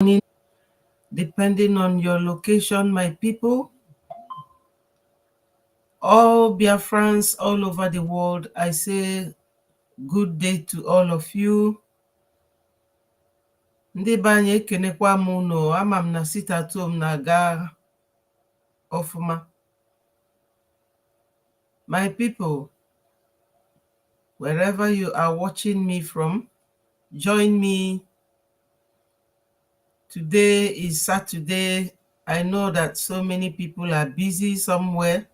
morning, depending on your location, my people. All Biafrans all over the world, I say good day to all of you. Ndị be anyị ekenekwa m unu, ama m na sit at home na-aga ọfụma. My people, wherever you are watching me from, join me. Today is Saturday. I know that so many people are busy somewhere.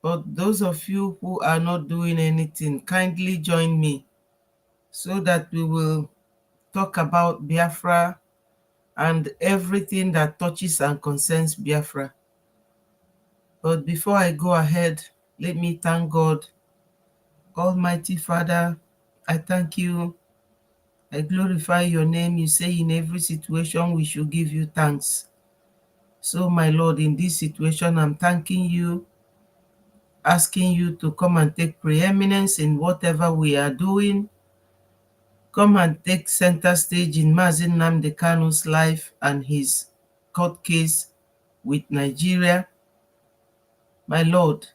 But those of you who are not doing anything, kindly join me so that we will talk about Biafra and everything that touches and concerns Biafra. But before I go ahead, let me thank God. Almighty Father, I thank you. I glorify your name. You say in every situation we should give you thanks. So, my Lord, in this situation, I'm thanking you, asking you to come and take preeminence in whatever we are doing. Come and take center stage in Mazi Nnamdi Kanu's life and his court case with Nigeria. My Lord,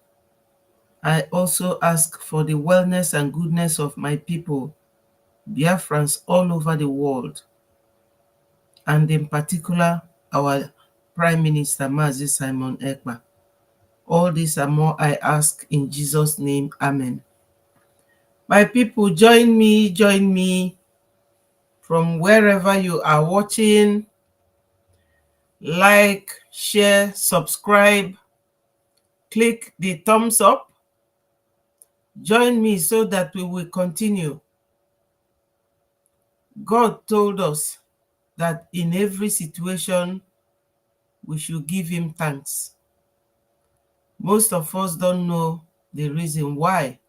I also ask for the wellness and goodness of my people, Biafrans all over the world, and in particular, our Prime Minister, Mazi Simon Ekpa. All this and more I ask in Jesus' name, Amen. My people, join me from wherever you are watching. Like, share, subscribe, click the thumbs up. Join me so that we will continue. God told us that in every situation we should give him thanks. Most of us don't know the reason why.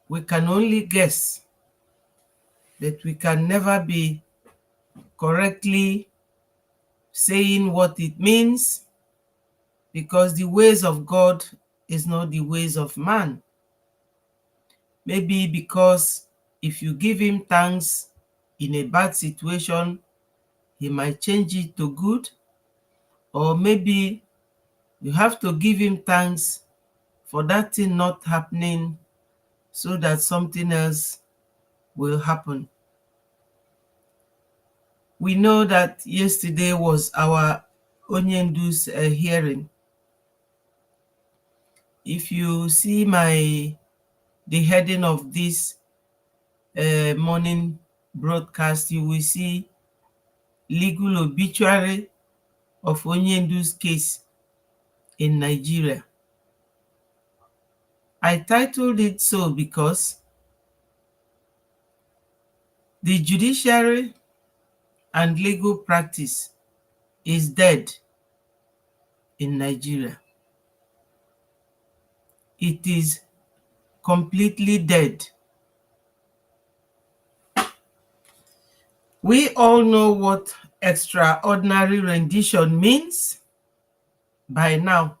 We can only guess, that we can never be correctly saying what it means, because the ways of God is not the ways of man. Maybe because if you give him thanks in a bad situation, he might change it to good. Or maybe you have to give him thanks for that thing not happening so that something else will happen. We know that yesterday was our Onyendu's hearing. If you see the heading of this morning broadcast, you will see legal obituary of Onyendu's case in Nigeria. I titled it so because the judiciary and legal practice is dead in Nigeria. It is completely dead. We all know what extraordinary rendition means by now.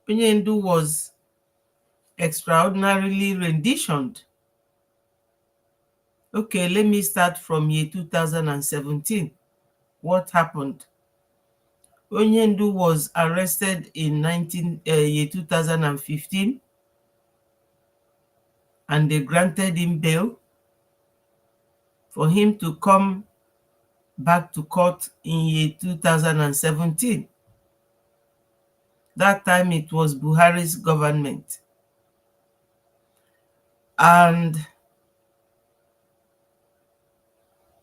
Onyendu was extraordinarily renditioned. Okay, let me start from year 2017. What happened? Onyendu was arrested in year 2015, and they granted him bail for him to come back to court in year 2017. That time it was Buhari's government. And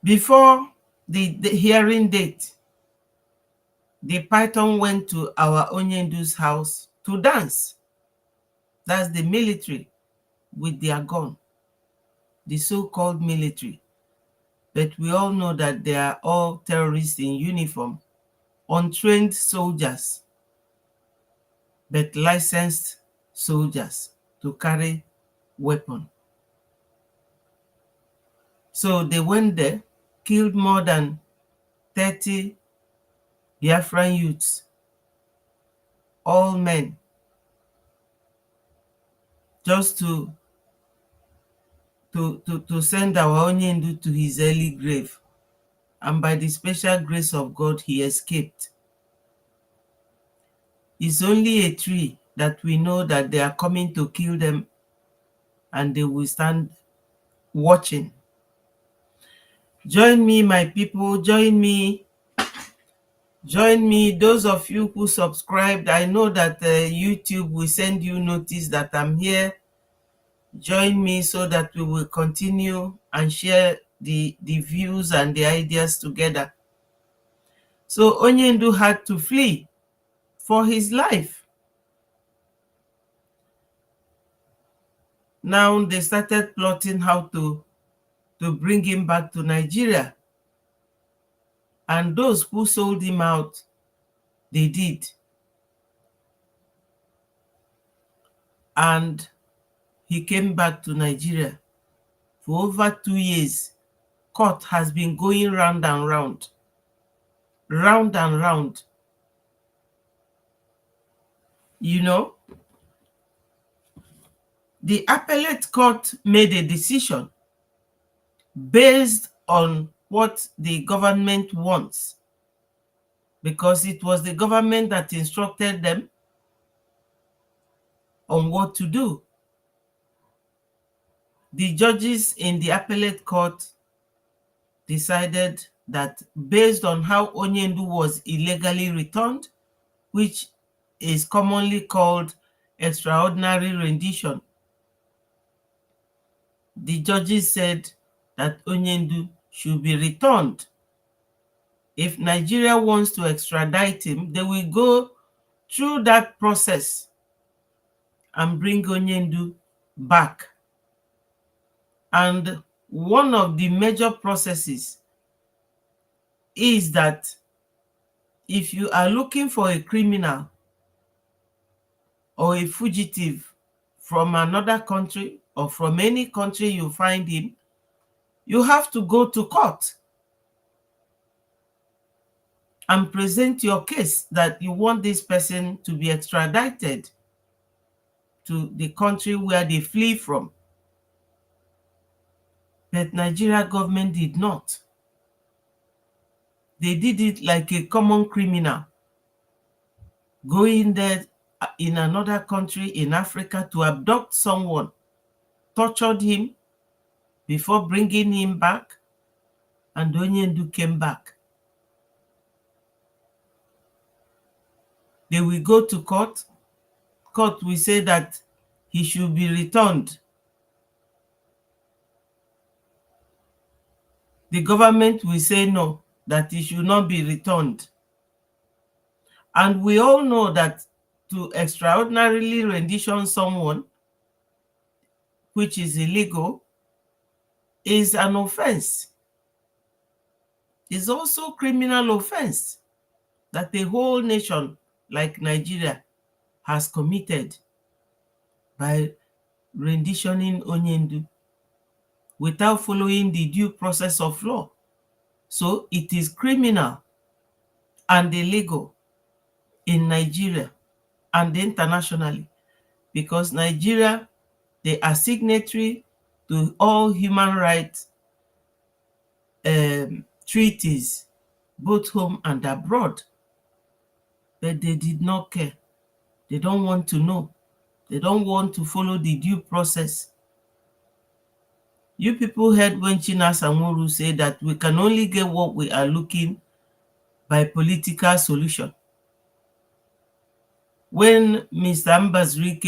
before the hearing date, the python went to our Onyendu's house to dance. That's the military with their gun, the so-called military. But we all know that they are all terrorists in uniform, untrained soldiers, but licensed soldiers to carry weapon. So they went there, killed more than 30 Biafran youths, all men, just to to send our Onyendu to his early grave. And by the special grace of God, he escaped. It's only a tree that we know that they are coming to kill them, and they will stand watching. Join me, my people. Join me. Join me. Those of you who subscribed, I know that YouTube will send you notice that I'm here. Join me so that we will continue and share the views and the ideas together. So Onyendu had to flee for his life. Now they started plotting how to bring him back to Nigeria. And those who sold him out, they did. And he came back to Nigeria. For over 2 years, court has been going round and round. Round and round. You know, the appellate court made a decision based on what the government wants, because it was the government that instructed them on what to do. The judges in the appellate court decided that based on how Onyendu was illegally returned, which is commonly called extraordinary rendition, the judges said that Onyendu should be returned. If Nigeria wants to extradite him, they will go through that process and bring Onyendu back. And one of the major processes is that if you are looking for a criminal or a fugitive from another country or from any country you find him, you have to go to court and present your case that you want this person to be extradited to the country where they flee from. But Nigeria government did not. They did it like a common criminal, going there in another country in Africa to abduct someone, tortured him before bringing him back, and Onyendu came back. They will go to court. Court will say that he should be returned. The government will say no, that he should not be returned. And we all know that to extraordinarily rendition someone, which is illegal, is an offense. It's also criminal offense that the whole nation, like Nigeria, has committed by renditioning Onyendu without following the due process of law. So it is criminal and illegal in Nigeria and internationally, because Nigeria, they are signatory to all human rights treaties, both home and abroad. But they did not care. They don't want to know. They don't want to follow the due process. You people heard when China Samuru say that we can only get what we are looking by political solution. When Mr. Mbazrike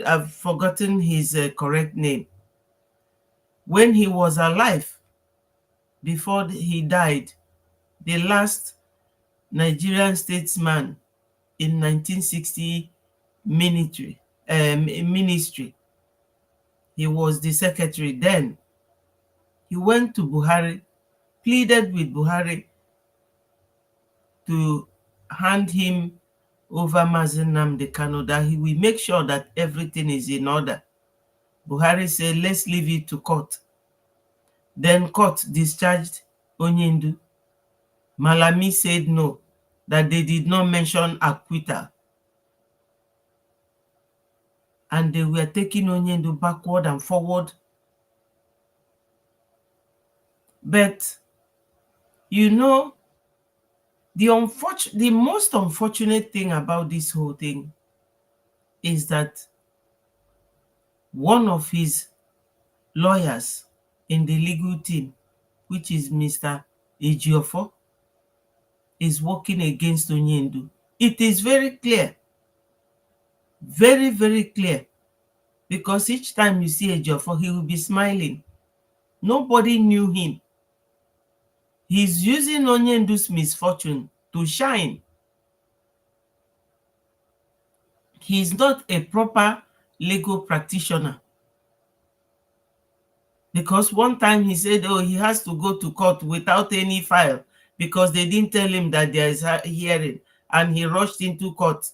I've forgotten his correct name. When he was alive, before he died, the last Nigerian statesman in 1960 ministry, he was the secretary then. He went to Buhari, pleaded with Buhari to hand him over Mazen Nnamdi Kanu, that he will make sure that everything is in order. Buhari said, let's leave it to court. Then court discharged Onyendu. Malami said no, that they did not mention acquittal. and they were taking Onyendu backward and forward. But you know, the most unfortunate thing about this whole thing is that one of his lawyers in the legal team, which is Mr. Ejiofor, is working against Onyendu. It is very clear, very, very clear, because each time you see Ejiofor, he will be smiling. Nobody knew him. He's using Onyendu's misfortune to shine. He's not a proper legal practitioner. Because one time he said, oh, he has to go to court without any file because they didn't tell him that there is a hearing, and he rushed into court.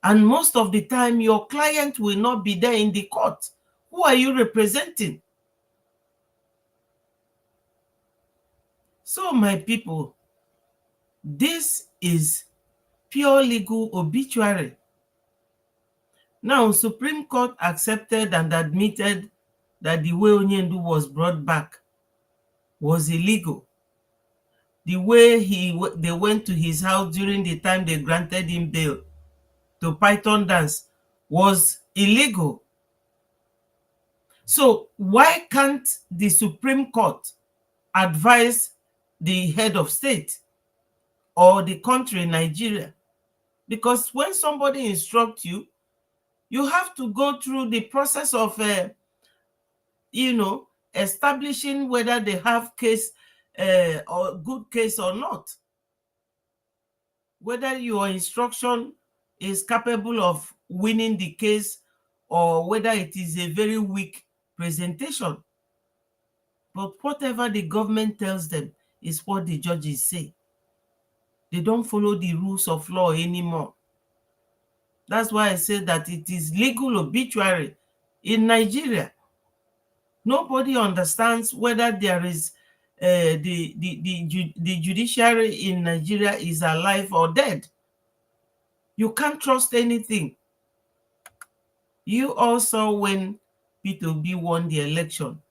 And most of the time, your client will not be there in the court. Who are you representing? So, my people, this is pure legal obituary. Now, Supreme Court accepted and admitted that the way Onyendu was brought back was illegal. The way they went to his house during the time they granted him bail to Python dance was illegal. So why can't the Supreme Court advise the head of state or the country, Nigeria? Because when somebody instructs you, you have to go through the process of, establishing whether they have case or good case or not. Whether your instruction is capable of winning the case or whether it is a very weak presentation. But whatever the government tells them is what the judges say. They don't follow the rules of law anymore. That's why I said that it is legal obituary in Nigeria. Nobody understands whether there is the judiciary in Nigeria is alive or dead. You can't trust anything. You also, when Peter Obi won the election,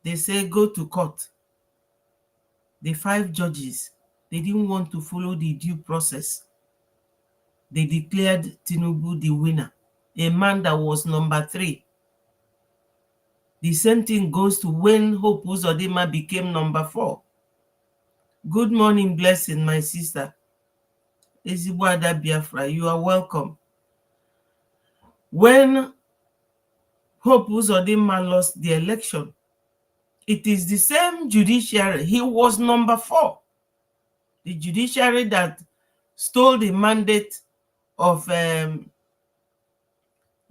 they say go to court. The 5 judges, they didn't want to follow the due process. They declared Tinubu the winner, a man that was number 3. The same thing goes to when Hope Uzodinma became number 4. Good morning, blessing, my sister. Ezigbo Ada Biafra, you are welcome. When Hope Uzodinma lost the election, it is the same judiciary. He was number 4. The judiciary that stole the mandate of the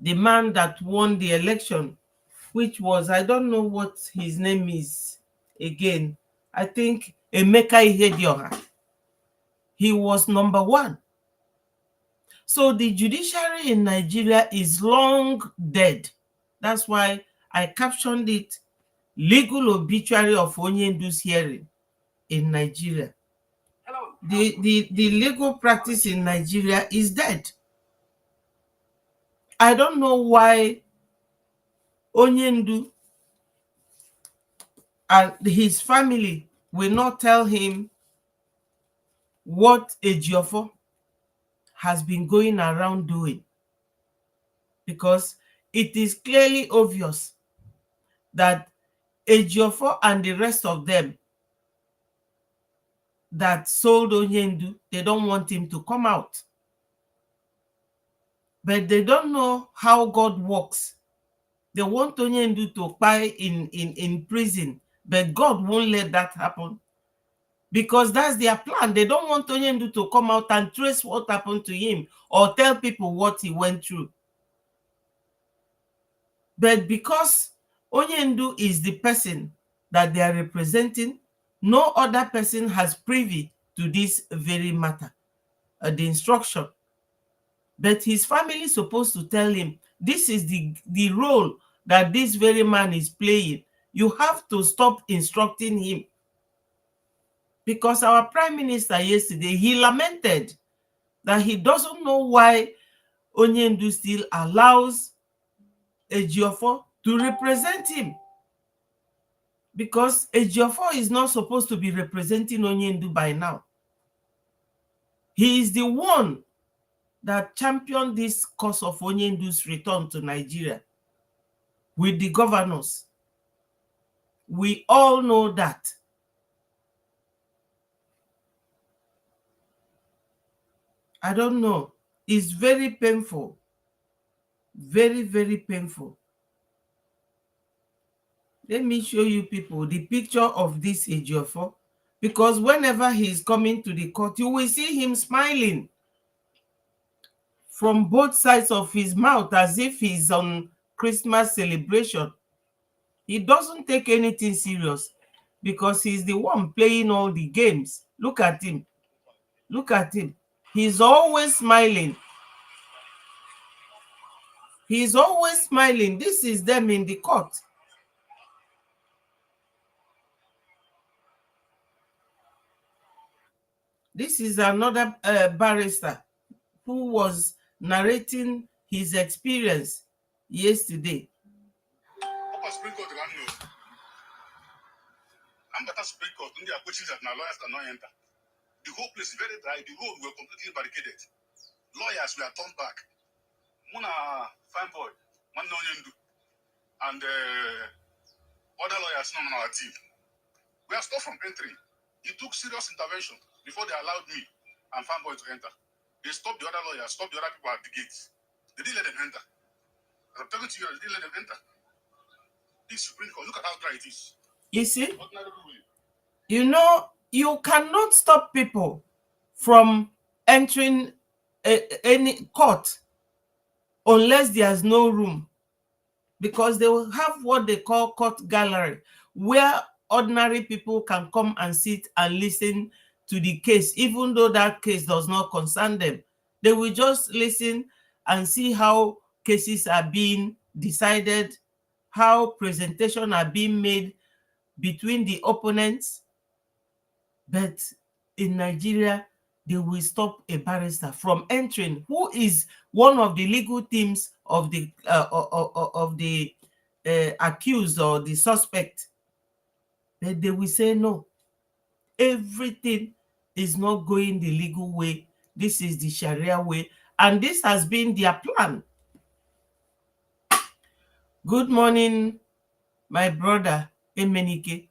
man that won the election, which was, I don't know what his name is again. I think Emeka Ihedioha. He was number 1. So the judiciary in Nigeria is long dead. That's why I captioned it, legal obituary of Onyendu's hearing in Nigeria. The legal practice in Nigeria is dead. I don't know why Onyendu and his family will not tell him what Ejiofor has been going around doing, because it is clearly obvious that Ejiofor and the rest of them that sold Onyendu, they don't want him to come out. But they don't know how God works. They want Onyendu to die in prison, but God won't let that happen, because that's their plan. They don't want Onyendu to come out and trace what happened to him or tell people what he went through. But because Onyendu is the person that they are representing, no other person has privy to this very matter, the instruction. But his family is supposed to tell him, this is the role that this very man is playing. You have to stop instructing him. Because our prime minister yesterday, he lamented that he doesn't know why Onyendu still allows Ejiofor to represent him, because Ejiofor is not supposed to be representing Onyendu by now. He is the one that championed this cause of Onyendu's return to Nigeria with the governors. We all know that. I don't know. It's very painful. Very, very painful. Let me show you people the picture of this Ejiofor, because whenever he is coming to the court, you will see him smiling from both sides of his mouth as if he's on Christmas celebration. He doesn't take anything serious because he's the one playing all the games. Look at him. Look at him. He's always smiling. He's always smiling. This is them in the court. This is another barrister who was narrating his experience yesterday. The whole place is very dry. The road were completely barricaded. Lawyers were turned back. Muna fine boy, one Onyendu, and other lawyers not on our team. We are stopped from entering. It took serious intervention before they allowed me and fine boy to enter. They stopped the other lawyers, stopped the other people at the gates. They didn't let them enter. I'm telling you, they didn't let them enter. This Supreme Court, look at how dry it is. You see? You know, you cannot stop people from entering any court unless there's no room, because they will have what they call court gallery, where ordinary people can come and sit and listen to the case, even though that case does not concern them. They will just listen and see how cases are being decided, how presentations are being made between the opponents. But in Nigeria, they will stop a barrister from entering, who is one of the legal teams of the accused or the suspect. But they will say no. Everything is not going the legal way. This is the Sharia way, and this has been their plan. Good morning, my brother Emenike.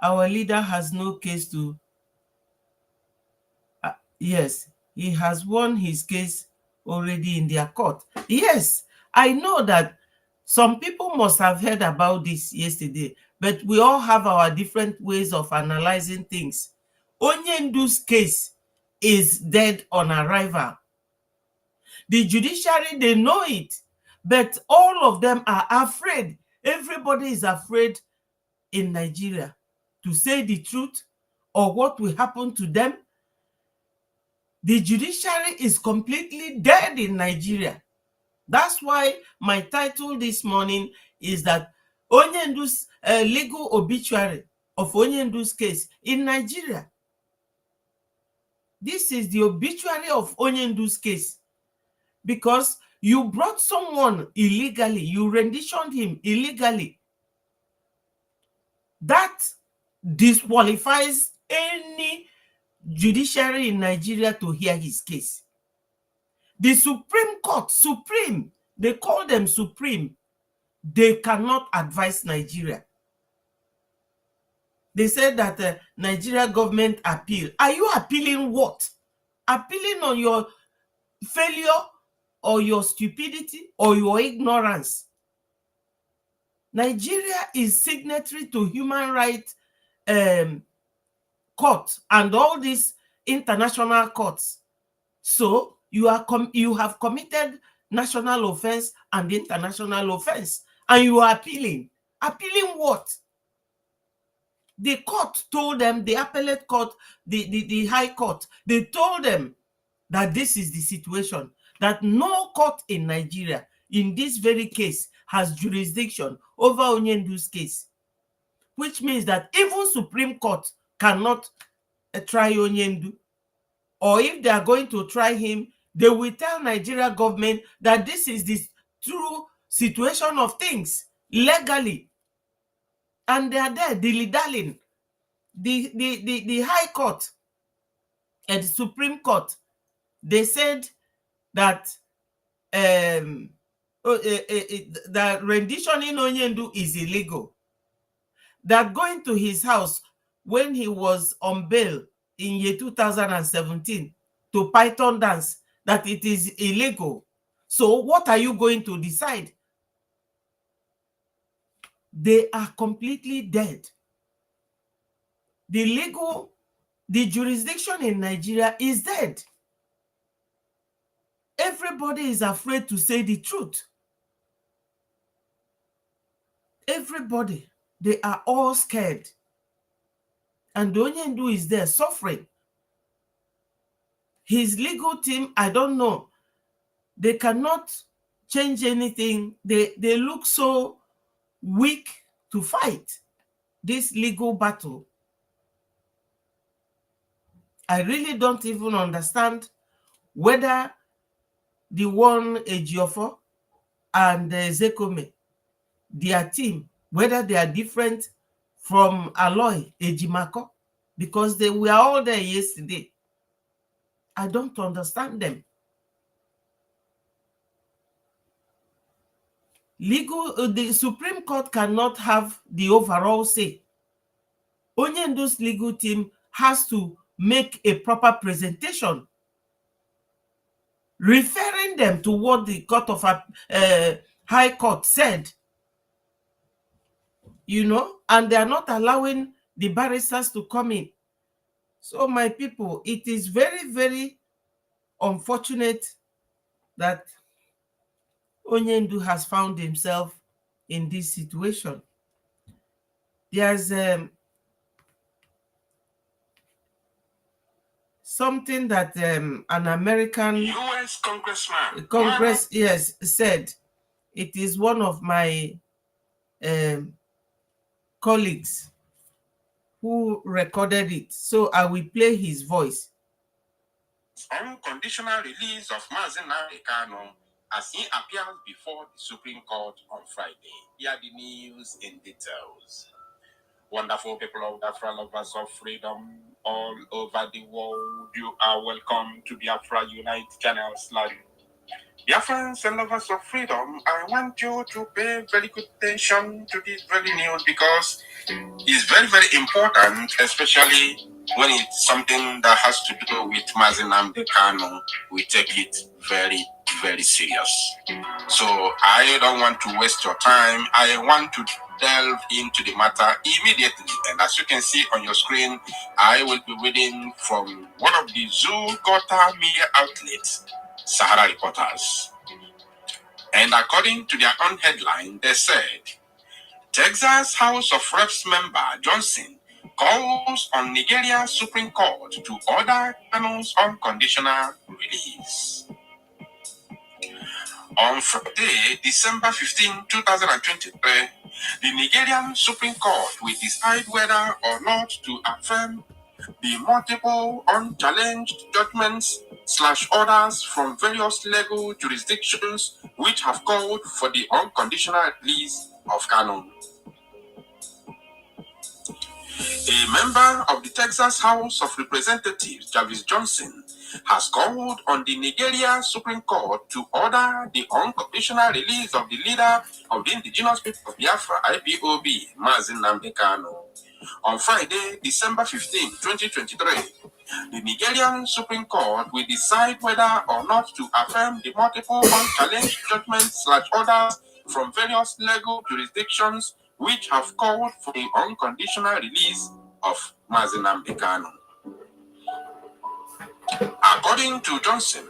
Our leader has no case to... yes, he has won his case already in their court. Yes, I know that some people must have heard about this yesterday, but we all have our different ways of analyzing things. Onyendu's case is dead on arrival. The judiciary, they know it, but all of them are afraid. Everybody is afraid in Nigeria to say the truth or what will happen to them. The judiciary is completely dead in Nigeria. That's why my title this morning is that Onyendu's legal obituary of Onyendu's case in Nigeria. This is the obituary of Onyendu's case, because you brought someone illegally, you renditioned him illegally. That disqualifies any judiciary in Nigeria to hear his case. The Supreme Court, Supreme, they call them Supreme, they cannot advise Nigeria. They said that Nigeria government appeal. Are you appealing what? Appealing on your failure or your stupidity or your ignorance? Nigeria is signatory to human rights court and all these international courts. So you have committed national offense and international offense, and you are appealing. Appealing what? The court told them, the appellate court, the high court, they told them that this is the situation, that no court in Nigeria in this very case has jurisdiction over Onyendu's case, which means that even Supreme Court cannot try Onyendu, or if they are going to try him, they will tell Nigeria government that this is the true situation of things legally, and they are there dilly-dallying. The High Court and the Supreme Court, they said that that rendition in Onyendu is illegal. That going to his house when he was on bail in year 2017 to Python dance, that it is illegal. So what are you going to decide? They are completely dead. The jurisdiction in Nigeria is dead. Everybody is afraid to say the truth. Everybody, they are all scared. And Onyendu is there suffering. His legal team, I don't know, they cannot change anything. They look so weak to fight this legal battle. I really don't even understand whether the one Ejiofor and Zekome, their team, whether they are different from Aloy Ejimako, because they were all there yesterday. I don't understand them. The Supreme Court cannot have the overall say. Onyendu's legal team has to make a proper presentation referring them to what the High Court said, and they are not allowing the barristers to come in. So my people, it is very, very unfortunate that Onyendu has found himself in this situation. There's something that an American U.S. Congressman yes, said. It is one of my colleagues who recorded it, so I will play his voice. Unconditional release of Nnamdi Kanu as he appears before the Supreme Court on Friday. Here are the news in details. Wonderful people of Biafra, lovers of freedom all over the world, you are welcome to Biafra Unite channels. Biafrans and lovers of freedom, I want you to pay very good attention to this very news because it's very, very important, especially when it's something that has to do with Nnamdi Kanu. We take it very, very serious. So I don't want to waste your time. I want to delve into the matter immediately. And as you can see on your screen, I will be reading from one of the Zulgota media outlets, Sahara Reporters. And according to their own headline, they said, Texas House of Reps member Johnson calls on Nigeria Supreme Court to order Kanu's unconditional release. On Friday, December 15, 2023, the Nigerian Supreme Court will decide whether or not to affirm the multiple unchallenged judgments/orders from various legal jurisdictions which have called for the unconditional release of Kanu. A member of the Texas House of Representatives, Jarvis Johnson, has called on the Nigeria Supreme Court to order the unconditional release of the leader of the indigenous people of Biafra, IPOB, Nnamdi Kanu. On Friday, December 15, 2023, the Nigerian Supreme Court will decide whether or not to affirm the multiple unchallenged judgments/orders from various legal jurisdictions which have called for the unconditional release of Nnamdi Kanu. According to Johnson,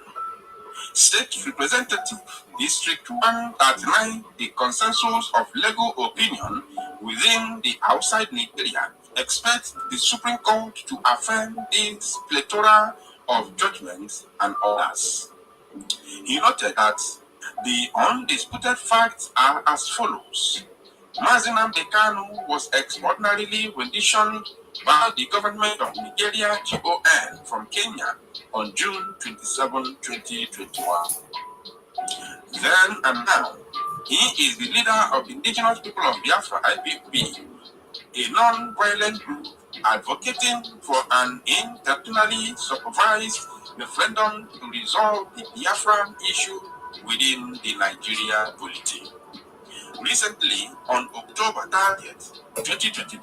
State Representative District 139, the consensus of legal opinion within the outside Nigeria expects the Supreme Court to affirm this plethora of judgments and orders. He noted that the undisputed facts are as follows. Nnamdi Kanu was extraordinarily renditioned by the government of Nigeria GON from Kenya on June 27, 2021. Then and now, he is the leader of the Indigenous People of Biafra IPOB, a non-violent group advocating for an internationally supervised referendum to resolve the Biafran issue within the Nigeria polity. Recently, on October 30th, 2023,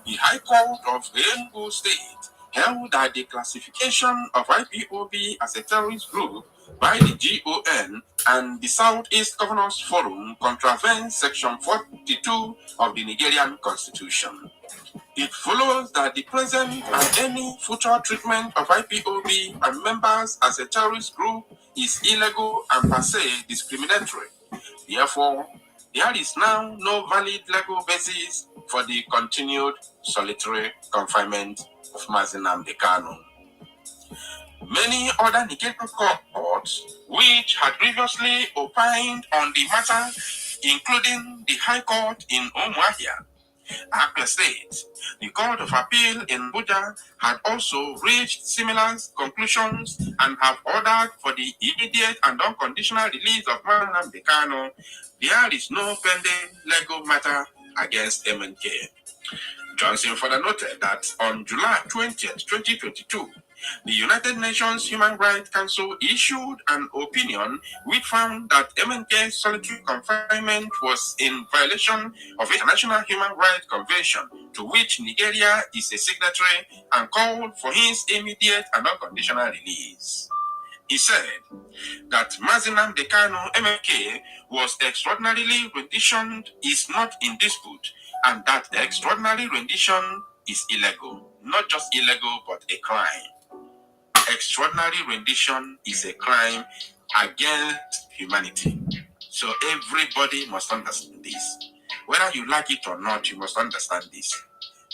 the High Court of Enugu State held that the classification of IPOB as a terrorist group by the GON and the Southeast Governors Forum contravenes Section 42 of the Nigerian Constitution. It follows that the present and any future treatment of IPOB and members as a terrorist group is illegal and per se discriminatory. Therefore, there is now no valid legal basis for the continued solitary confinement of Mazi Nnamdi Kanu. Many other Nigerian courts, which had previously opined on the matter, including the High Court in Umuahia, Accra State, the Court of Appeal in Abuja, had also reached similar conclusions and have ordered for the immediate and unconditional release of Mazi Nnamdi Kanu. There is no pending legal matter against MNK. Johnson further noted that on July 20th, 2022, the United Nations Human Rights Council issued an opinion which found that MNK's solitary confinement was in violation of International Human Rights Convention, to which Nigeria is a signatory, and called for his immediate and unconditional release. He said that Mazi Nnamdi Kanu MNK was extraordinarily renditioned is not in dispute, and that extraordinary rendition is illegal. Not just illegal, but a crime. Extraordinary rendition is a crime against humanity. So everybody must understand this. Whether you like it or not, you must understand this.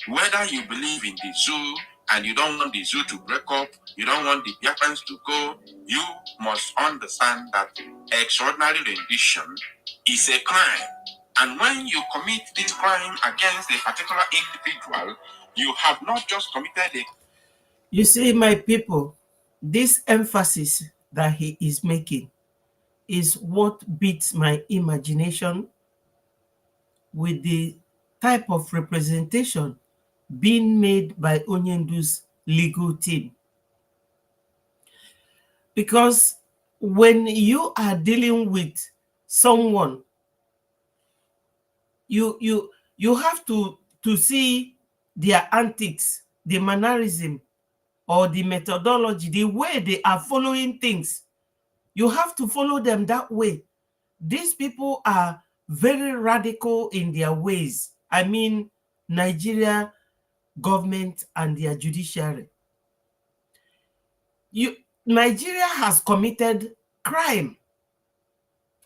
Whether you believe in the zoo and you don't want the zoo to break up, you don't want the Biafrans to go, you must understand that extraordinary rendition is a crime. And when you commit this crime against a particular individual, you have not just committed a... You see, my people, this emphasis that he is making is what beats my imagination with the type of representation being made by Onyendu's legal team. Because when you are dealing with someone, you have to see their antics, the mannerism, or the methodology, the way they are following things. You have to follow them that way. These people are very radical in their ways. I mean, Nigeria government and their judiciary. Nigeria has committed crime,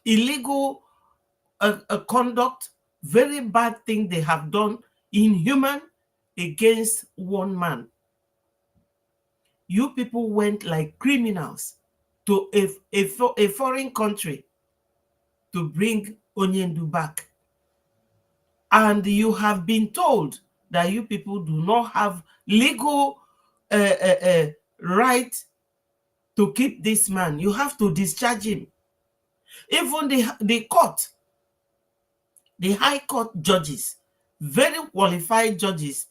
illegal conduct, very bad thing they have done, inhuman, against one man. You people went like criminals to a foreign country to bring Onyendu back. And you have been told that you people do not have legal right to keep this man. You have to discharge him. Even the court, the High Court judges, very qualified judges,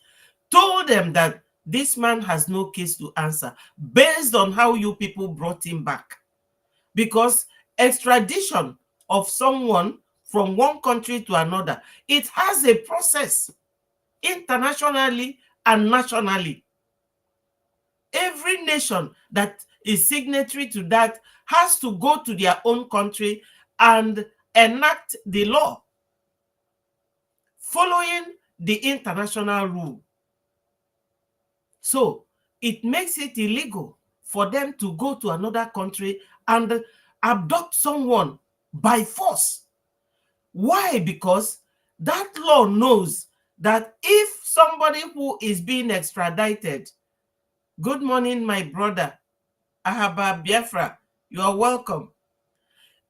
told them that this man has no case to answer based on how you people brought him back. Because extradition of someone from one country to another, it has a process internationally and nationally. Every nation that is signatory to that has to go to their own country and enact the law following the international rule. So it makes it illegal for them to go to another country and abduct someone by force. Why? Because that law knows that if somebody who is being extradited, good morning, my brother, Ahaba Biafra, you are welcome.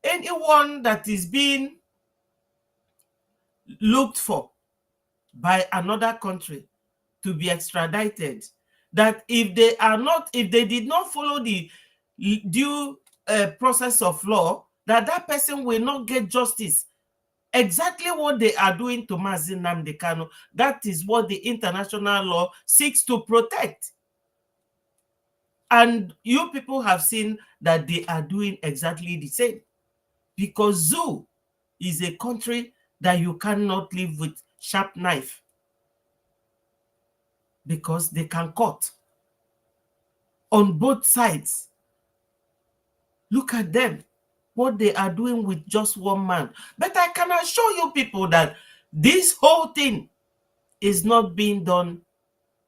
Anyone that is being looked for by another country to be extradited, that if they did not follow the due process of law, that person will not get justice. Exactly what they are doing to Mazi Nnamdi Kanu, that is what the international law seeks to protect. And you people have seen that they are doing exactly the same. Because zoo is a country that you cannot live with sharp knife, because they can cut on both sides. Look at them, what they are doing with just one man. But I can assure you people that this whole thing is not being done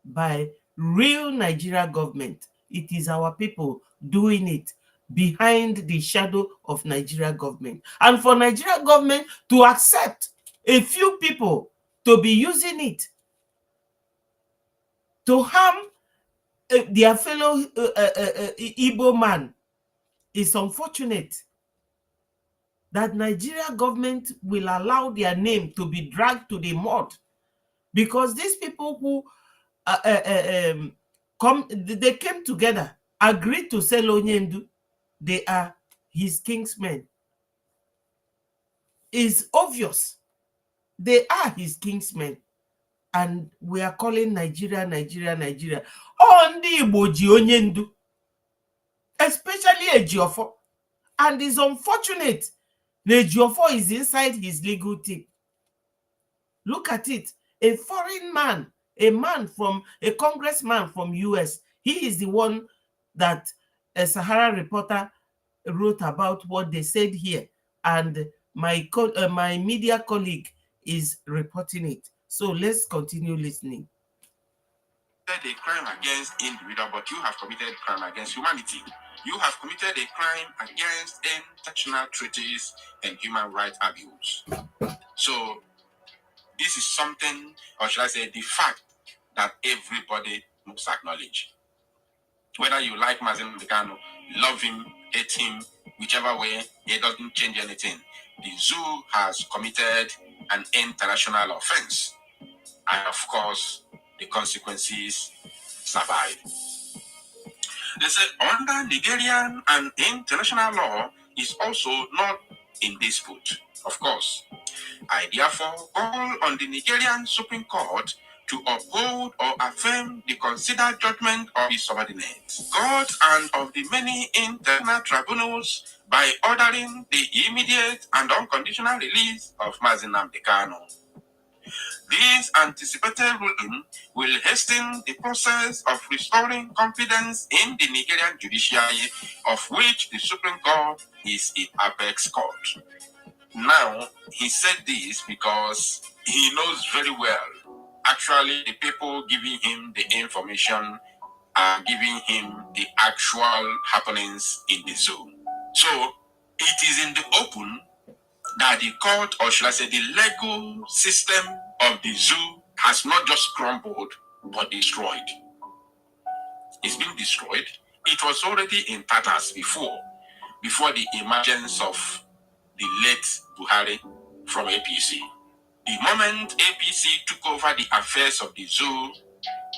by real Nigeria government. It is our people doing it behind the shadow of Nigeria government. And for Nigeria government to accept a few people to be using it to harm their fellow Igbo man is unfortunate. That Nigeria government will allow their name to be dragged to the mud, because these people who they came together, agreed to sell Onyendu. They are his kingsmen. It's obvious. They are his kingsmen. And we are calling Nigeria, Nigeria, Nigeria. On the Igbo ji Onyendu, especially Ejiofor. And it's unfortunate Ejiofor is inside his legal team. Look at it. A foreign man, a congressman from US, he is the one that a Sahara reporter wrote about what they said here. And my media colleague is reporting it. So let's continue listening. A crime against individual, but you have committed crime against humanity. You have committed a crime against international treaties and human rights abuse. So this is something, or should I say, the fact that everybody must acknowledge. Whether you like Mazi Nnamdi Kanu, love him, hate him, whichever way, it doesn't change anything. The zoo has committed an international offense. And of course, the consequences survive. They say under Nigerian and international law is also not in dispute. Of course, I therefore call on the Nigerian Supreme Court to uphold or affirm the considered judgment of the subordinates, courts, and of the many international tribunals by ordering the immediate and unconditional release of Mazi Nnamdi Kanu. This anticipated ruling will hasten the process of restoring confidence in the Nigerian judiciary, of which the Supreme Court is its apex court. Now, he said this because he knows very well, actually, the people giving him the information are giving him the actual happenings in the zoo. So, it is in the open that the court, or should I say the legal system of the zoo, has not just crumbled, but destroyed. It's been destroyed. It was already in tatters before the emergence of the late Buhari from APC. The moment APC took over the affairs of the zoo,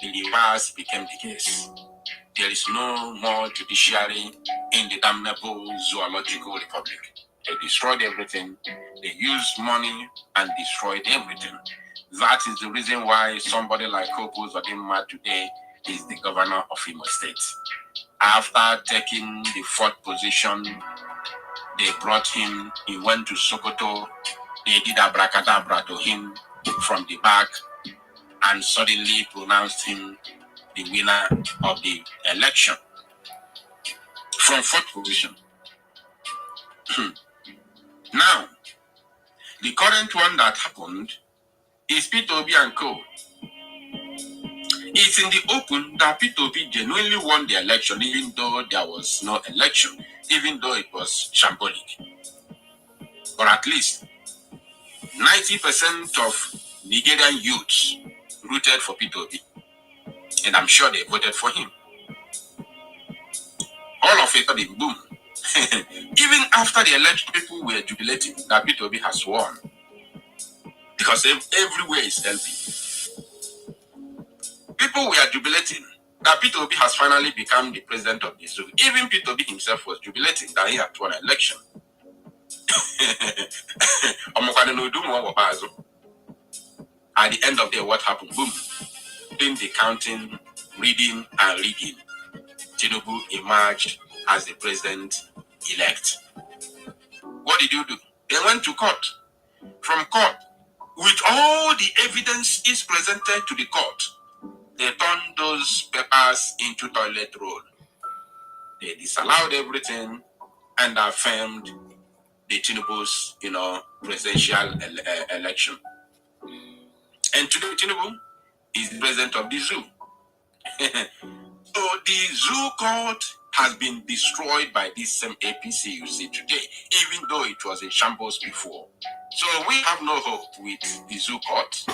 the reverse became the case. There is no more judiciary in the damnable zoological republic. They destroyed everything. They used money and destroyed everything. That is the reason why somebody like Hope Uzodinma today is the governor of Imo State. After taking the fourth position, they brought him, he went to Sokoto, they did abracadabra to him from the back and suddenly pronounced him the winner of the election from fourth position. Now, the current one that happened is P2B and Co. It's in the open that P2B genuinely won the election, even though there was no election, even though it was shambolic. But at least 90% of Nigerian youths rooted for P2B, and I'm sure they voted for him. All of a sudden, boom. Even after the election, people were jubilating that P2B has won. Because everywhere is LP. People were jubilating that Peter Obi has finally become the president of the zoo. Even Peter Obi himself was jubilating that he had won an election. At the end of the day, what happened? Boom. In the counting, reading, and rigging, Tinubu emerged as the president-elect. What did you do? They went to court. From court, with all the evidence is presented to the court, they turned those papers into toilet roll. They disallowed everything and affirmed the Tinubu's, presidential election. And today, Tinubu is the president of the zoo. So the zoo court has been destroyed by this same APC you see today, even though it was a shambles before. So we have no hope with the zoo court.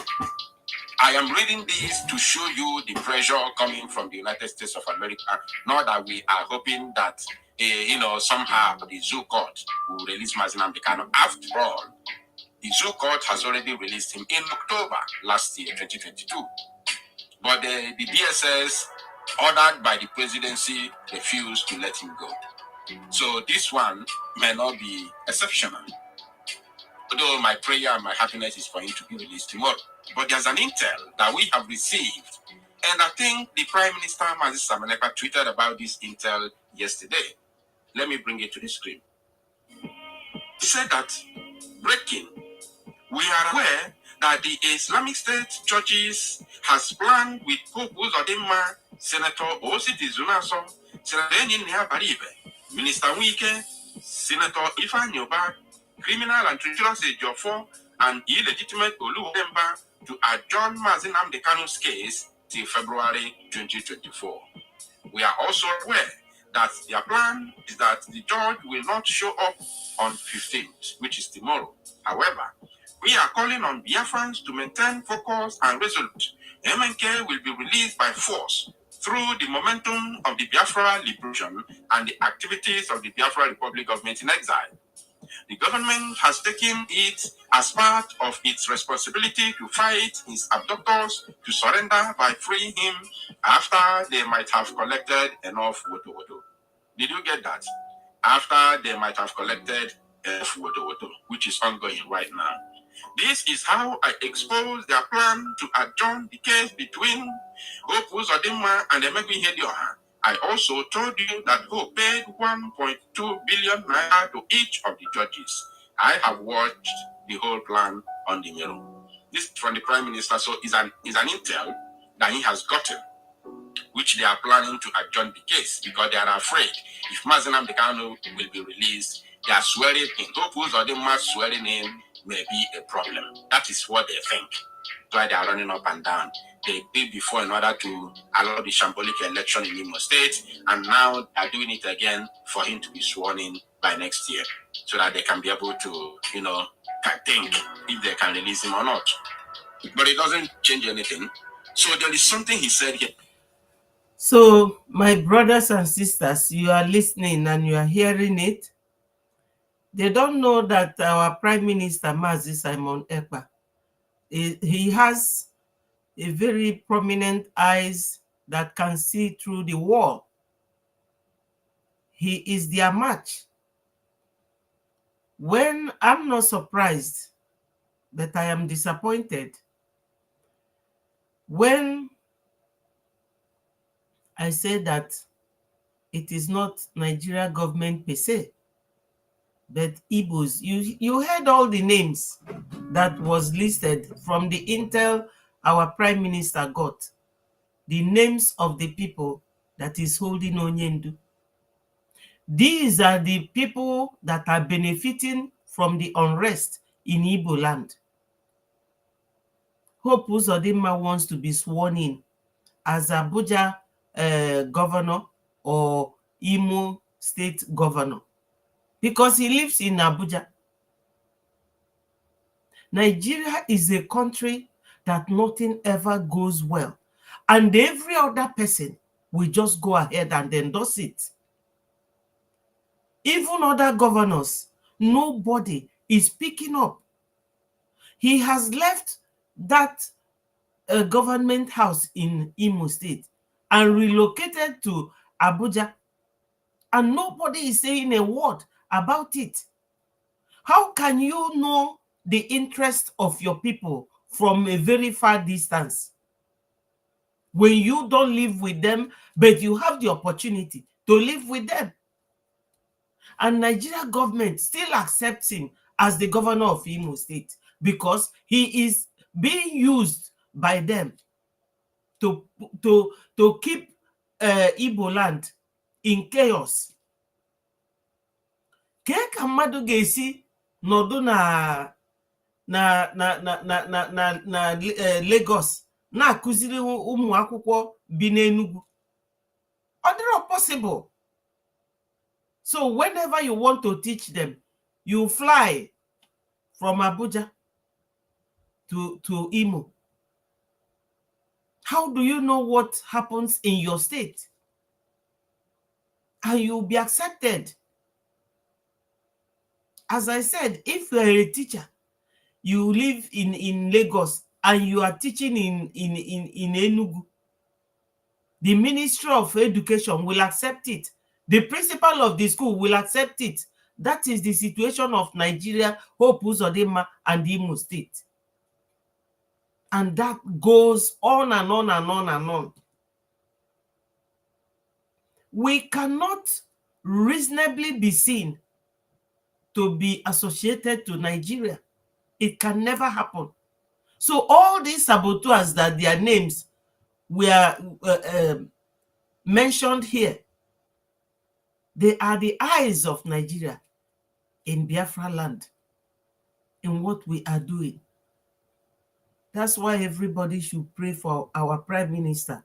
I am reading this to show you the pressure coming from the United States of America. Not that we are hoping that, somehow the zoo court will release Mazi Nnamdi Kanu. After all, the zoo court has already released him in October last year, 2022. But the DSS, ordered by the presidency, refused to let him go. So this one may not be exceptional. Although my prayer and my happiness is for him to be released tomorrow. But there's an intel that we have received. And I think the Prime Minister, Mazi Samaneka, tweeted about this intel yesterday. Let me bring it to the screen. He said that, breaking, we are aware that the Islamic State churches has planned with Pope Uzodinma, Senator Ositi Zunaso, Senator Enyinnia Baribe, Minister Wike, Senator Ifeanyi Ubah, criminal and treacherous Ejiofor, and illegitimate Oluwemba to adjourn Mazi Nnamdi Kanu's case till February 2024. We are also aware that their plan is that the judge will not show up on 15th, which is tomorrow. However, we are calling on Biafrans to maintain focus and resolute. MNK will be released by force through the momentum of the Biafra liberation and the activities of the Biafra Republic government in exile. The government has taken it as part of its responsibility to fight his abductors to surrender by freeing him after they might have collected enough woto. Did you get that? After they might have collected enough woto, which is ongoing right now. This is how I expose their plan to adjourn the case between Hope Uzodinma and Emegu Ihedioha. I also told you that Hope paid 1.2 billion naira to each of the judges. I have watched the whole plan on the mirror. This is from the Prime Minister, so is an intel that he has gotten, which they are planning to adjourn the case because they are afraid if Mazi Nnamdi Kanu will be released, they are swearing in. Hope Uzodinma swearing in may be a problem. That is what they think. That's why they are running up and down. They did before in order to allow the shambolic election in Imo State, and now they are doing it again for him to be sworn in by next year, so that they can be able to, think if they can release him or not. But it doesn't change anything. So there is something he said here. So, my brothers and sisters, you are listening and you are hearing it. They don't know that our Prime Minister, Mazi Simon Ekpa, he has a very prominent eyes that can see through the wall. He is their match. When I'm not surprised, but I am disappointed when I say that it is not Nigeria government per se, but Igbos. You heard all the names that was listed from the intel our Prime Minister got. The names of the people that is holding Onyendu. These are the people that are benefiting from the unrest in Igbo land. Hope Uzodinma wants to be sworn in as Abuja governor or Imo State governor because he lives in Abuja. Nigeria is a country that nothing ever goes well, and every other person will just go ahead and endorse it. Even other governors, nobody is picking up. He has left that a government house in Imo State and relocated to Abuja, and nobody is saying a word about it. How can you know the interest of your people from a very far distance when you don't live with them, but you have the opportunity to live with them? And Nigeria government still accepts him as the governor of Imo State because he is being used by them to keep Igbo land in chaos. Kee ka mmadụ ga-esi nọdụ na Lagos na-akụziri ụmụ akwụkwọ bi n'Enugu? Ọ dịrọ possible. So whenever you want to teach them, you fly from Abuja to Imo. How do you know what happens in your state? And you'll be accepted. As I said, if you're a teacher, you live in Lagos and you are teaching in Enugu, the Ministry of Education will accept it. The principal of the school will accept it. That is the situation of Nigeria, Hope Uzodinma, and Imo State. And that goes on and on and on and on. We cannot reasonably be seen to be associated to Nigeria. It can never happen. So all these saboteurs that their names were mentioned here, they are the eyes of Nigeria in Biafra land, in what we are doing. That's why everybody should pray for our Prime Minister.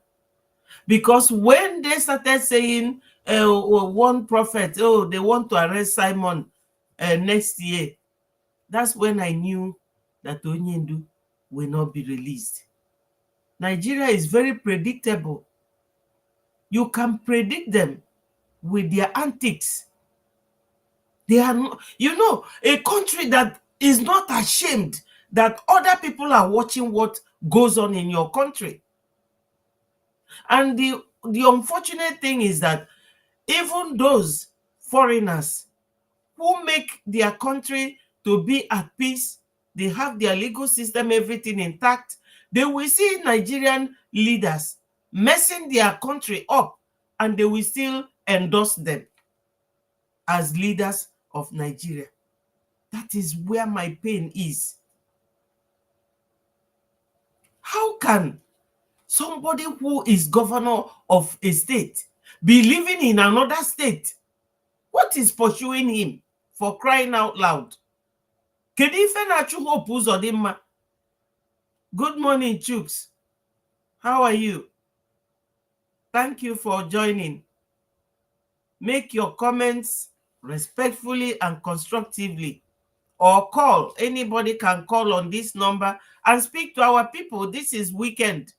Because when they started saying, one prophet, they want to arrest Simon next year, that's when I knew that Onyendu will not be released. Nigeria is very predictable. You can predict them with their antics. They are not, a country that is not ashamed that other people are watching what goes on in your country. And the unfortunate thing is that even those foreigners who make their country to be at peace, they have their legal system, everything intact, they will see Nigerian leaders messing their country up, and they will still endorse them as leaders of Nigeria. That is where my pain is. How can somebody who is governor of a state be living in another state? What is pursuing him, for crying out loud? Kedu ife na-achụ Hope Uzodinma? Good morning, Chooks. How are you? Thank you for joining. Make your comments respectfully and constructively, or call. Anybody can call on this number and speak to our people. This is weekend.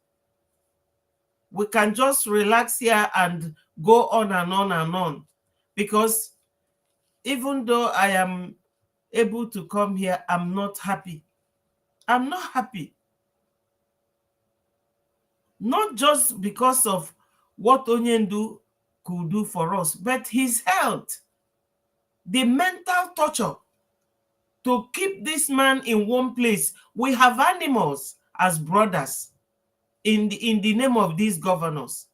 We can just relax here and go on and on and on. Because even though I am able to come here, I'm not happy. I'm not happy. Not just because of what Onyendu could do for us, but his health, the mental torture to keep this man in one place. We have animals as brothers in the name of these governors.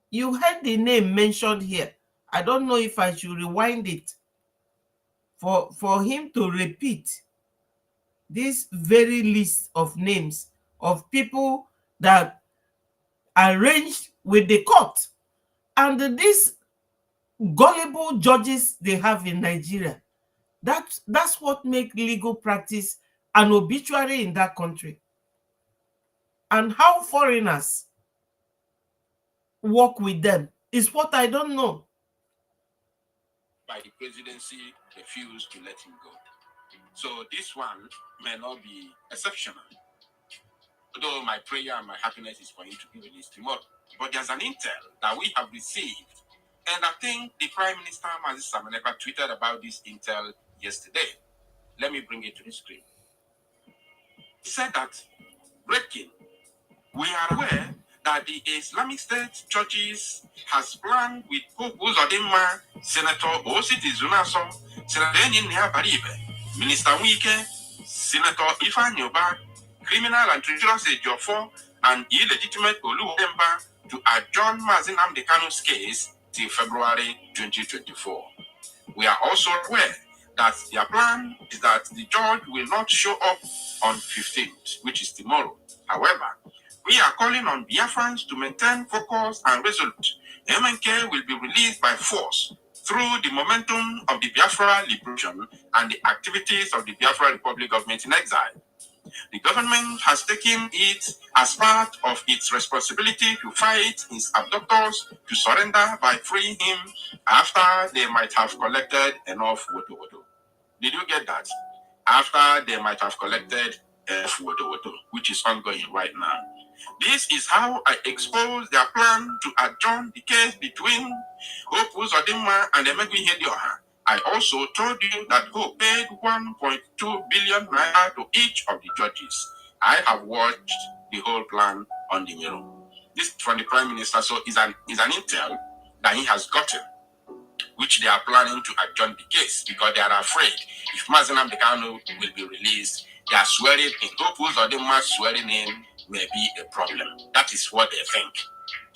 You heard the name mentioned here. I don't know if I should rewind it for him to repeat this very list of names of people that arranged with the court and these gullible judges they have in Nigeria. That's what makes legal practice an obituary in that country. And how foreigners work with them is what I don't know. By the presidency refused to let him go. So this one may not be exceptional. Although my prayer and my happiness is for him to be released tomorrow. But there's an intel that we have received. And I think the Prime Minister, Mazi Samaneka, tweeted about this intel yesterday. Let me bring it to the screen. He said that Breaking. We are aware that the Islamic State churches has planned with Pope Uzodinma, Senator Ositi Zunaso, Senator Enyinia Baribe, Minister Wike, Senator Ifeanyi Ubah, criminal and treacherous Ejiofor, and illegitimate Oluwemba to adjourn Mazi Nnamdi Kanu's case till February 2024. We are also aware that their plan is that the judge will not show up on 15th, which is tomorrow. However, we are calling on Biafrans to maintain focus and resolute. MNK will be released by force through the momentum of the Biafra liberation and the activities of the Biafra Republic government in exile. The government has taken it as part of its responsibility to fight his abductors to surrender by freeing him after they might have collected enough woto woto. Did you get that? After they might have collected enough woto woto, which is ongoing right now. This is how I expose their plan to adjourn the case between Hope Uzodinma and Emegu Ihedioha. I also told you that Hope paid 1.2 billion naira to each of the judges. I have watched the whole plan on the mirror. This from the Prime Minister, so is an intel that he has gotten, which they are planning to adjourn the case because they are afraid if Mazi Nnamdi Kanu will be released, their swearing in, Hope Uzodinma swearing in may be a problem. That is what they think.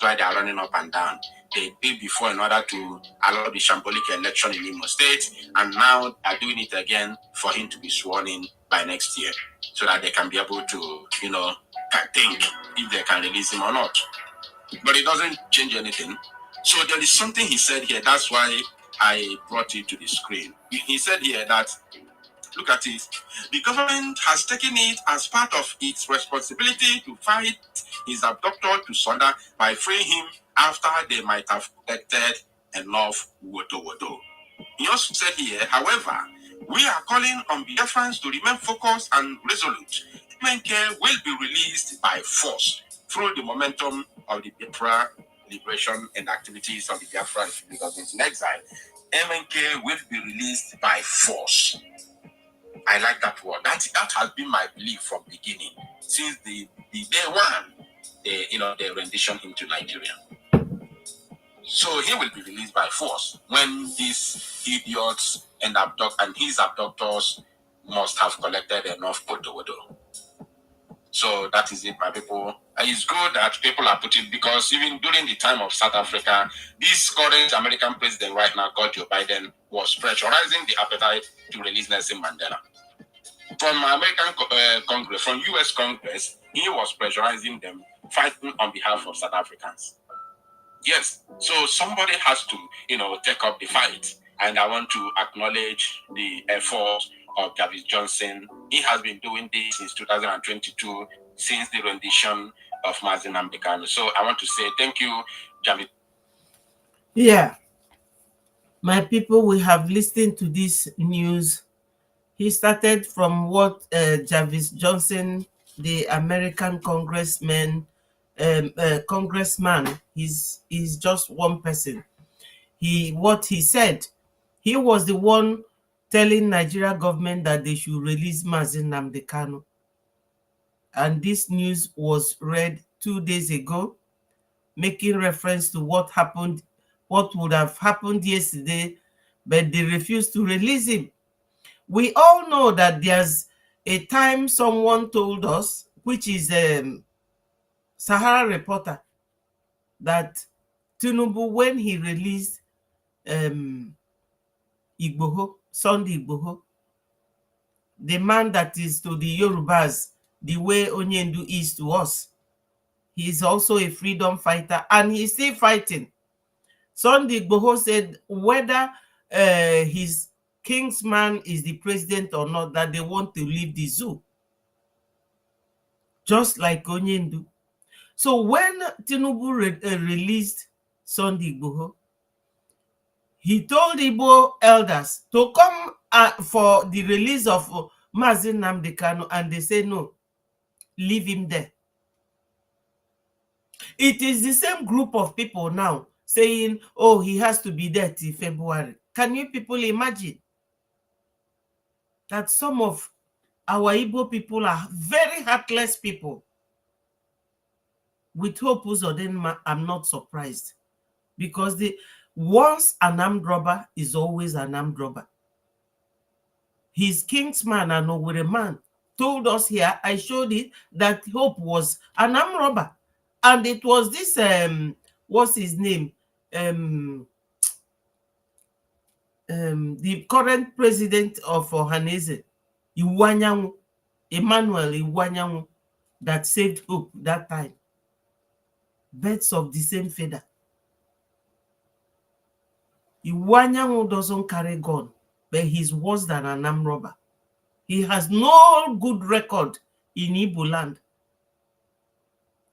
That's why they are running up and down. They did before in order to allow the shambolic election in Imo State, and now they are doing it again for him to be sworn in by next year, so that they can be able to, think if they can release him or not. But it doesn't change anything. So there is something he said here. That's why I brought it to the screen. He said here that, look at it. The government has taken it as part of its responsibility to fight his abductor to surrender by freeing him after they might have collected enough woto woto. He also said here, however, we are calling on Biafrans to remain focused and resolute. MNK will be released by force through the momentum of the Biafra liberation and activities of the Biafra Republic government in exile. MNK will be released by force. I like that word. That has been my belief from beginning, since the day one, the rendition into Nigeria. So he will be released by force when these idiots and his abductors must have collected enough woto. So that is it, my people. And it's good that people are putting, because even during the time of South Africa, this current American president right now, Joe Biden, was pressurizing the appetite to release Nelson Mandela. From American Congress, from US Congress, he was pressurizing them, fighting on behalf of South Africans. Yes, so somebody has to, take up the fight. And I want to acknowledge the effort of Jarvis Johnson. He has been doing this since 2022, since the rendition of Mazi Nnamdi Kanu. So I want to say thank you, Jarvis. Yeah, my people, we have listened to this news. He started from what Jarvis Johnson, the American congressman, he's just one person. What he said, he was the one telling Nigeria government that they should release Mazi Nnamdi Kanu. And this news was read 2 days ago, making reference to what would have happened yesterday, but they refused to release him. We all know that there's a time someone told us, which is Sahara Reporter, that Tinubu, when he released Igboho, Sunday Igboho, the man that is to the Yorubas the way Onyendu is to us, he is also a freedom fighter and he's still fighting. Sunday Igboho said whether his kingsman is the president or not, that they want to leave the zoo, just like Onyendu. So when Tinubu released Sunday Igboho, he told Igbo elders to come for the release of Mazi Nnamdi Kanu, and they say no, leave him there. It is the same group of people now saying, oh, he has to be there till February. Can you people imagine that some of our Igbo people are very heartless people? With Hope Uzodinma, I'm not surprised, because once an armed robber is always an armed robber. His kingsman and Owerri man told us here, I showed it, that Hope was an armed robber. And it was this, what's his name? The current president of Ohaneze, Iwanyanwu, Emmanuel Iwanyanwu, that saved Hope that time. Birds of the same feather. Iwanyanwu doesn't carry gun, but he's worse than an armed robber. He has no good record in Igbo land.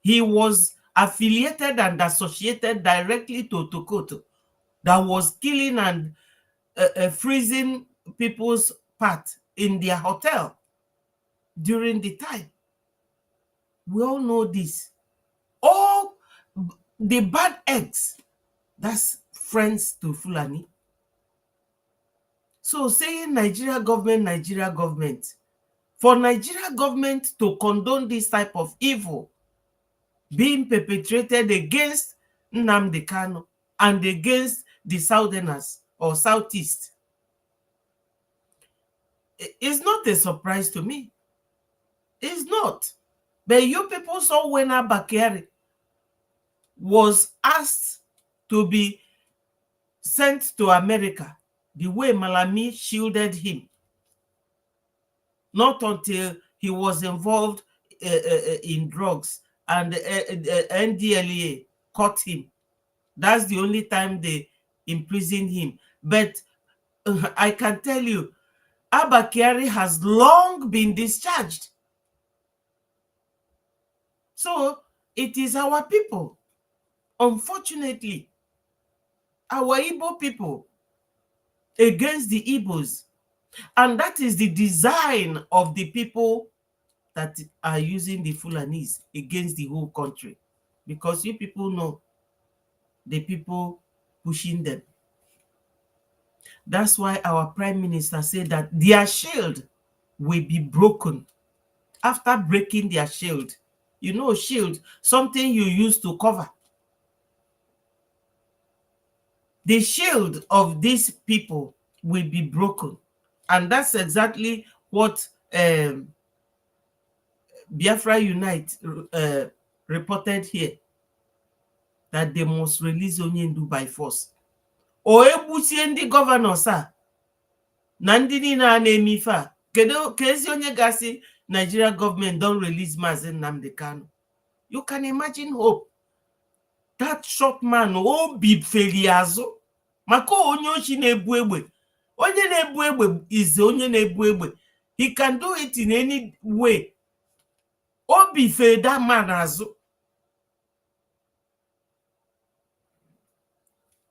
He was affiliated and associated directly to Tokoto, that was killing and freezing people's part in their hotel during the time. We all know this. All the bad eggs, that's friends to Fulani. So saying Nigeria government, for Nigeria government to condone this type of evil being perpetrated against Nnamdi Kanu and against the Southerners or Southeast, it's not a surprise to me. It's not. But you people saw when BRGIE was asked to be sent to America, the way Malami shielded him. Not until he was involved in drugs and NDLEA caught him. That's the only time they imprisoned him. But I can tell you, BRGIE has long been discharged. So it is our people, unfortunately, our Igbo people against the Igbos. And that is the design of the people that are using the Fulanis against the whole country. Because you people know the people pushing them. That's why our Prime Minister said that their shield will be broken. After breaking their shield, you know, shield, something you use to cover. The shield of these people will be broken. And that's exactly what Biafra Unite reported here, that they must release Onyendu by force. O egbusie ndị governors a na ndị niile a na-eme ife a, kedu ka ezi onye gasị Nigeria government don't release Mazi Nnamdi Kanu? You can imagine Hope. That short man, obi feli azụ maka onye ochi na-ebu egbe. Onye na-ebu egbe is onye na-ebu egbe. He can do it in any way. Obi feli that man azụ.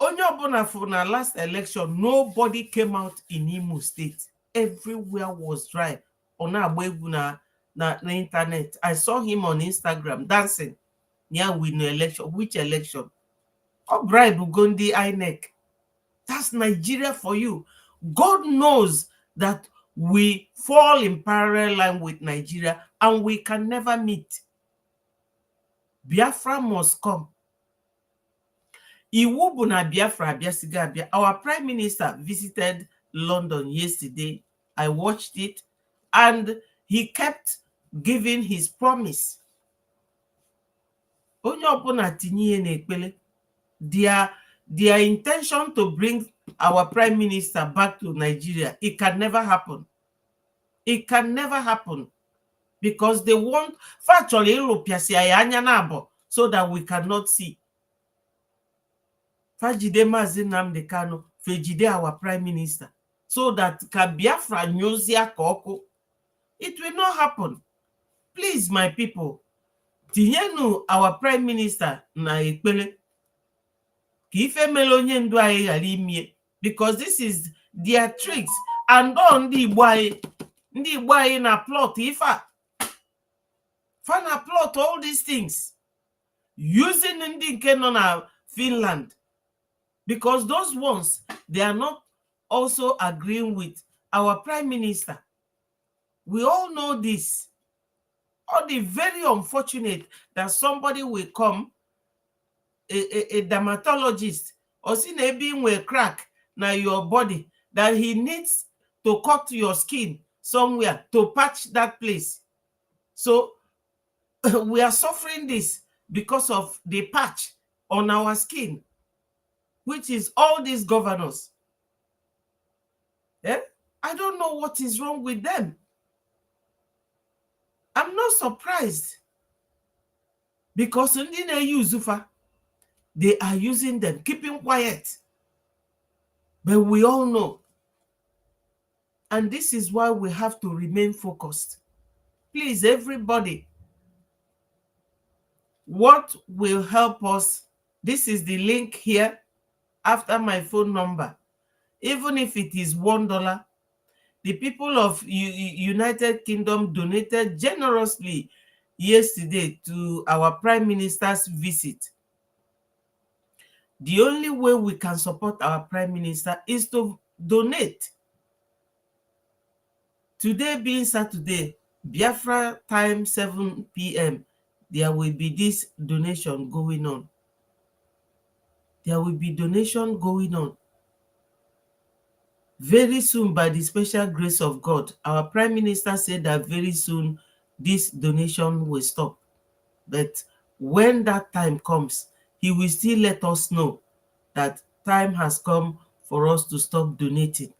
Onye ọbụla for na last election, nobody came out in Imo State. Everywhere was dry. Ona agba egwu na internet. I saw him on Instagram dancing. Yeah, we know election. Which election? Oh, bribe Ugondi INEC. That's Nigeria for you. God knows that we fall in parallel line with Nigeria and we can never meet. Biafra must come. Iwu na Biafra Biasiga Abia. Our Prime Minister visited London yesterday. I watched it and he kept giving his promise. Onye ọbụla tinye n'ekpele. Their intention to bring our Prime Minister back to Nigeria, it can never happen. It can never happen because they want factually so that we cannot see. Fajide Mazi Nnamdi Kanu, fejide our Prime Minister, so that Biafra nyozia koko. It will not happen. Please, my people, tinyenu our Prime Minister na ekpele. Because this is their tricks. And on the Igbo na plot ifa. Fana plot all these things. Using ndị nke nọ na Finland. Because those ones, they are not also agreeing with our Prime Minister. We all know this. Or the very unfortunate that somebody will come, a dermatologist, or see maybe a crack now your body, that he needs to cut your skin somewhere to patch that place. So we are suffering this because of the patch on our skin, which is all these governors. I don't know what is wrong with them. I'm not surprised, because ndị na-use Ufa, they are using them, keeping quiet. But we all know. And this is why we have to remain focused. Please, everybody, what will help us? This is the link here after my phone number. Even if it is $1, the people of United Kingdom donated generously yesterday to our Prime Minister's visit. The only way we can support our Prime Minister is to donate. Today being Saturday, Biafra time 7 p.m., there will be this donation going on. There will be donation going on. Very soon, by the special grace of God, our Prime Minister said that very soon this donation will stop. But when that time comes, he will still let us know that time has come for us to stop donating.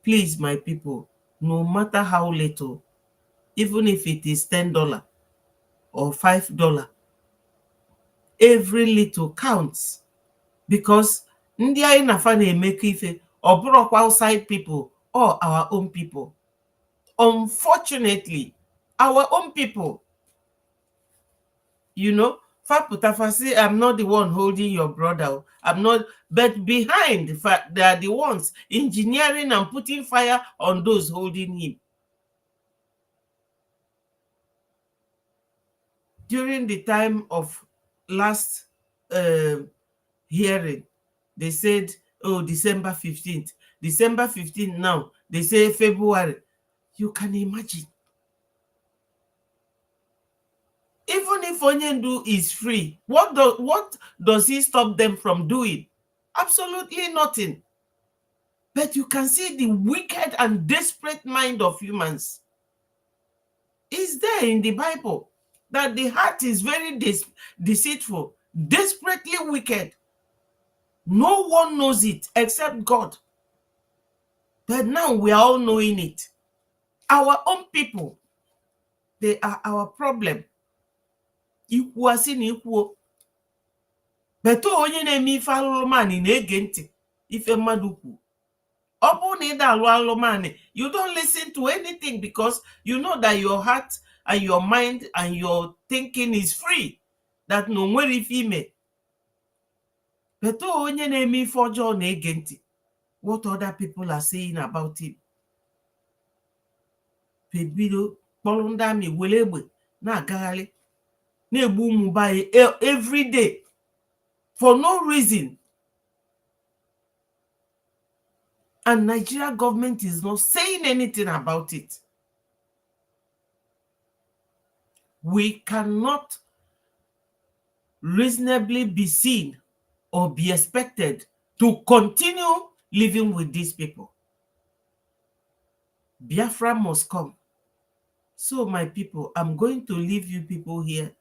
Please, my people, no matter how little, even if it is $10 or $5, every little counts. Because ndị anyị na-afa na-emekọ ife, ọ bụrụkwa outside people or our own people. Unfortunately, our own people, you know, Faputafasi, I'm not the one holding your brother. I'm not, but behind, they are the ones engineering and putting fire on those holding him. During the time of last hearing, they said, oh, December 15th. December 15th now, they say February. You can imagine. Even if Onyendu is free, what does he stop them from doing? Absolutely nothing. But you can see the wicked and desperate mind of humans. Is there in the Bible that the heart is very deceitful, desperately wicked. No one knows it except God. But now we are all knowing it. Our own people, they are our problem. Ikwu asị na ikwu. Beto onye na-eme ife alụmani na-ege ntị ife mmadụ kwu. Ọ bụrụ na ị da-alụ alụmani, you don't listen to anything because you know that your heart and your mind and your thinking is free. That no nwere ife ime. Beto onye na-eme ife ọjọọ na-ege ntị what other people are saying about him. Pebido kpọrọ ndị amị were egbe na-agagharị na-egbu ụmụ bayi every day for no reason. And Nigeria government is not saying anything about it. We cannot reasonably be seen or be expected to continue living with these people. Biafra must come. So my people, I'm going to leave you people here.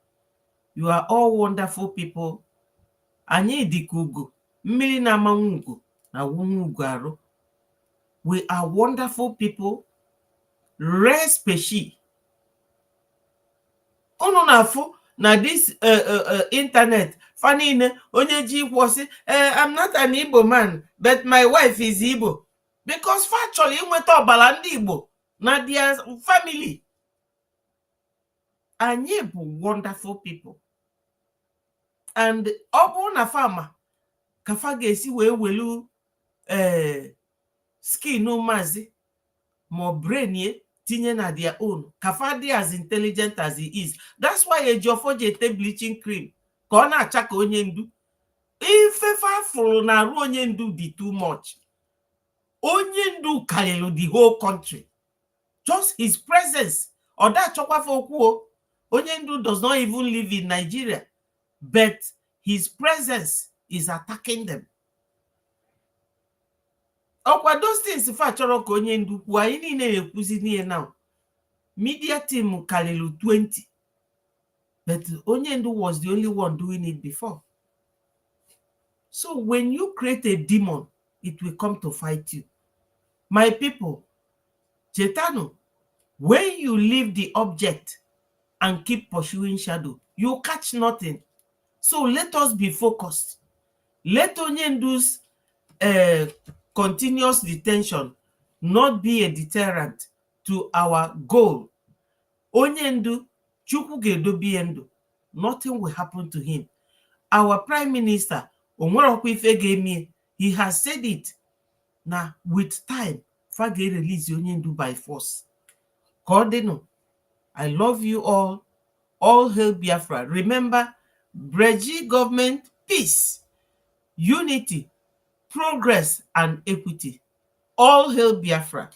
You are all wonderful people. Anyị dịka ugo, mmiri na-amanwu ugo na wunwu ugo arụ. We are wonderful people, rare species. Unu na-afụ na this internet, fanine onye ji ikwu sị, I'm not an Igbo man, but my wife is Igbo. Because factually, inweta ọbara ndị Igbo na their family. Anyị bụ wonderful people. And ọ bụrụ na fama ka fa ga-esi wee welu skin mazi ma brain ye tinye na their own ka fa dị as intelligent as he is. That's why Ejiofor ji ete bleaching cream ka ọ na-acha ka onye ndu. Ifefe afụrụ na arụ onye ndu dị too much. Onye ndu karịrị the whole country. Just his presence. Ọ da achọkwafe okwu o. Onyendu does not even live in Nigeria, but his presence is attacking them. Okwa those things if I chọrọ ka Onyendu kwuo, anyị niile na-ekwuzi niile now. Media team kalilu 20, but Onyendu was the only one doing it before. So when you create a demon, it will come to fight you. My people, Chetanu, when you leave the object and keep pursuing shadow, you catch nothing. So let us be focused. Let Onyendu's continuous detention not be a deterrent to our goal. Onyendu, Chukwu ga-edobe ndụ. Nothing will happen to him. Our Prime Minister, onwerokwa ife ga-eme, he has said it. Now, with time, fa ga-release Onyendu by force. Cordino, I love you all. All hail Biafra. Remember, BRGIE government, peace, unity, progress, and equity. All hail Biafra.